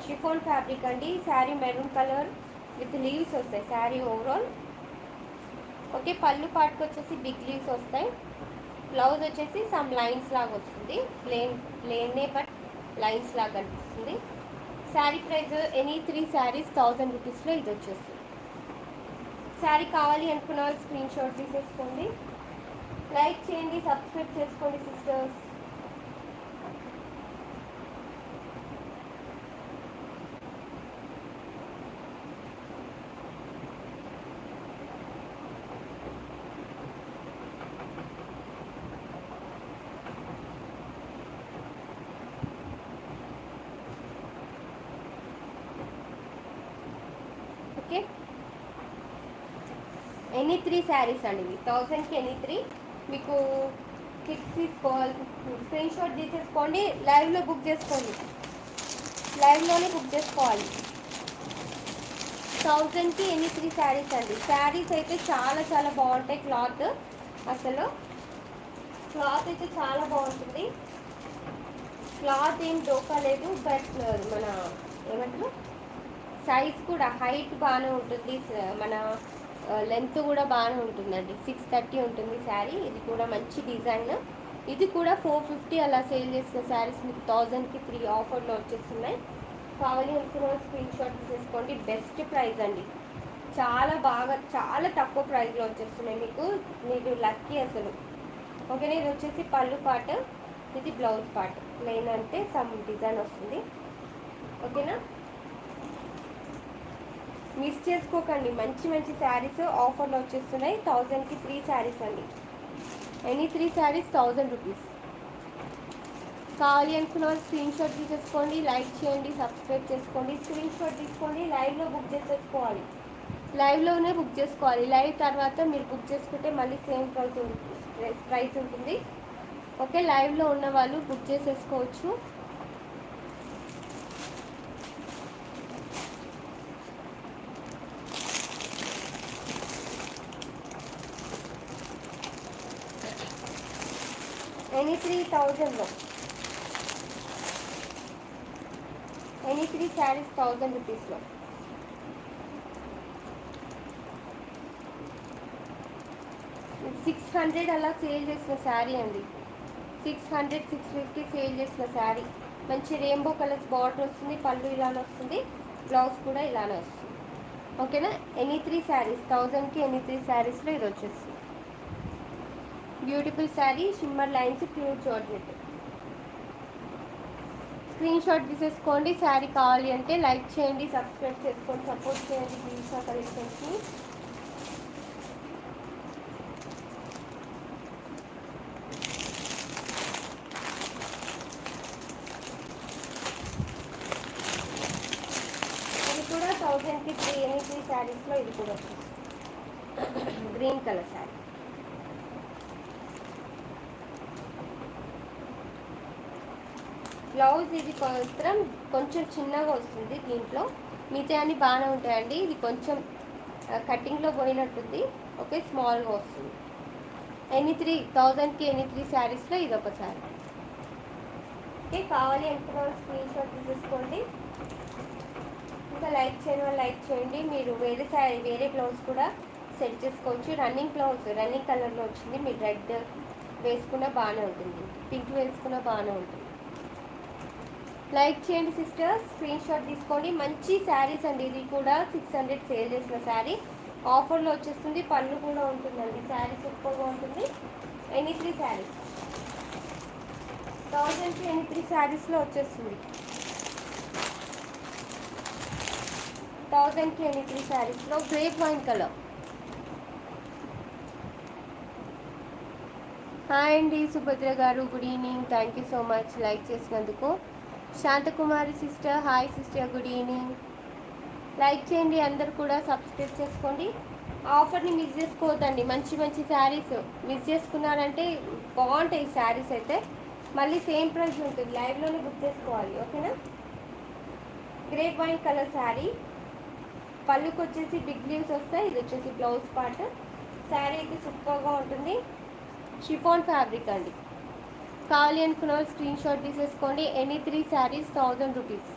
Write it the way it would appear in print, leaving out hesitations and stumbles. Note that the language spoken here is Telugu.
షిఫాన్ ఫ్యాబ్రిక్ అండి. Sari maroon colour with leaves వస్తాయి శారీ ఓవరాల్. ఓకే, పళ్ళు పాటుకు వచ్చేసి బిగ్ లీవ్స్ వస్తాయి. బ్లౌజ్ వచ్చేసి సమ్ లైన్స్ లాగా వస్తుంది, ప్లేనే బట్ లైన్స్ లాగా కనిపిస్తుంది. శారీ ప్రైస్ ఎనీ 3 శారీస్ 1000 రూపీస్లో ఇది వచ్చేస్తుంది. శారీ కావాలి అనుకున్న వాళ్ళు స్క్రీన్ షాట్ తీసేసుకోండి. లైక్ చేయండి, సబ్స్క్రైబ్ చేసుకోండి సిస్టర్స్. ఓకే, ఎనీ 3 శారీస్ అండి ఇవి 1000కి ఎనీ 3. మీకు పిక్స్ తీసుకోవాలి, స్క్రీన్ షాట్ తీసేసుకోండి, లైవ్లో బుక్ చేసుకోండి, లైవ్లోనే బుక్ చేసుకోవాలి. 1000కి ఎనీ 3 శారీస్ అండి. శారీస్ అయితే చాలా చాలా బాగుంటాయి. క్లాత్ అసలు క్లాత్ అయితే చాలా బాగుంటుంది. క్లాత్ ఏం డోకా లేదు, బట్ మన ఏమంటారు సైజ్ కూడా హైట్ బాగానే ఉంటుంది, మన లెంత్ కూడా బాగానే ఉంటుందండి. 630 ఉంటుంది శారీ. ఇది కూడా మంచి డిజైన్. ఇది కూడా 450 అలా సేల్ చేసిన శారీస్ మీకు 1000కి 3 ఆఫర్లో వచ్చేస్తున్నాయి. కావాలి అనుకున్న స్క్రీన్ షాట్ తీసేసుకోండి. బెస్ట్ ప్రైస్ అండి, చాలా బాగా చాలా తక్కువ ప్రైస్లో వచ్చేస్తున్నాయి మీకు. మీరు లక్కీ అసలు. ఓకేనా, ఇది వచ్చేసి పళ్ళు పార్ట్, ఇది బ్లౌజ్ పార్ట్. ప్లెయిన్ అంటే సమ్ డిజైన్ వస్తుంది. ఓకేనా, మిస్ చేసుకోకండి. మంచి మంచి శారీస్ ఆఫర్లో వచ్చేస్తున్నాయి. 1000కి 3 శారీస్ అండి. Any 3 saris 1000 rupees. కావాలి అనుకున్న వాళ్ళు స్క్రీన్ షాట్ తీసేసుకోండి, లైక్ చేయండి, సబ్స్క్రైబ్ చేసుకోండి. స్క్రీన్ షాట్ తీసుకోండి, లైవ్లో బుక్ చేసేసుకోవాలి, లైవ్లోనే బుక్ చేసుకోవాలి. లైవ్ తర్వాత మీరు బుక్ చేసుకుంటే మళ్ళీ సేమ్ ప్రైస్ ఉంటుంది. ఓకే, లైవ్లో ఉన్న వాళ్ళు బుక్ చేసేసుకోవచ్చు. ఎనీ 3000లో ఎనీ 3 శారీస్ 1000 రూపీస్లో. $600 అలా సేల్ చేసిన శారీ అండి. 600 650 సేల్ చేసిన శారీ. మంచి రెయిన్బో కలర్స్ బార్డర్ వస్తుంది, పళ్ళు ఇలానే వస్తుంది, బ్లౌజ్ కూడా ఇలానే వస్తుంది. ఓకేనా, ఎనీ 3 శారీస్ 1000కి ఎనీ 3 శారీస్లో ఇది వచ్చేస్తుంది. Beautiful sari, shimmer lines, pure georgette. Screen shot తీసేసుకోండి. శారీ కావాలి అంటే లైక్ చేయండి, సబ్స్క్రైబ్ చేసుకోండి, సపోర్ట్ చేయండి ప్లీజ్ ఆ కలెక్షన్స్ని. ఇది కూడా 1000కి 3 ఎనీ 3 శారీస్లో ఇది కూడా వస్తుంది. Green colour sari. బ్లౌజ్ ఇది కొంచెం చిన్నగా వస్తుంది దీంట్లో, మిగతా అన్ని బాగానే ఉంటాయండి. ఇది కొంచెం కటింగ్లో పోయినట్టుంది. ఓకే, స్మాల్గా వస్తుంది. ఎనీ 3000కి ఎనీ 3 శారీస్లో ఇది ఒక శారీ. ఓకే, కావాలి అనుకున్న స్క్రీన్ షాట్ తీసేసుకోండి. ఇంకా లైక్ చేయని వాళ్ళు లైక్ చేయండి. మీరు వేరే శారీ వేరే బ్లౌజ్ కూడా సెట్ చేసుకోవచ్చు. రన్నింగ్ బ్లౌజ్ రన్నింగ్ కలర్లో వచ్చింది. మీరు రెడ్ వేసుకున్నా బాగానే ఉంటుంది, పింక్ వేసుకున్నా బాగానే ఉంటుంది. లైక్ చేయండి సిస్టర్స్, స్క్రీన్ షాట్ తీసుకోండి. మంచి శారీస్ అండి. ఇది కూడా 600 సేల్ చేసిన శారీ ఆఫర్లో వచ్చేస్తుంది. పళ్ళు కూడా ఉంటుందండి. శారీ సూపర్గా ఉంటుంది. ఎనీ 3 శారీస్ 1000కి ఎనీ 3 శారీస్లో వచ్చేస్తుంది. 1000కి ఎనీ 3 శారీస్లో గ్రేప్ వైన్ కలర్. హాయ్ అండి సుభద్ర గారు, good evening. Thank you so much like చేసినందుకు. Shantakumari sister, hi sister, good evening. Like చేయండి, అందరు కూడా సబ్స్క్రైబ్ చేసుకోండి. ఆఫర్ని మిస్ చేసుకోవద్దండి. మంచి మంచి శారీస్ మిస్ చేసుకున్నారంటే బాగుంటాయి శారీస్ అయితే. మళ్ళీ సేమ్ ప్రైస్ ఉంటుంది, లైవ్లోనే బుక్ చేసుకోవాలి. ఓకేనా, గ్రేప్ వైన్ కలర్ శారీ. పళ్ళుకి వచ్చేసి బిగ్ లీవ్స్ వస్తాయి. ఇది వచ్చేసి బ్లౌజ్ పార్ట్. శారీ అయితే సూపర్గా ఉంటుంది. షిఫాన్ ఫ్యాబ్రిక్ అండి. కావాలి అనుకున్న వాళ్ళు స్క్రీన్ షాట్ తీసేసుకోండి. Any 3 saris 1000 rupees.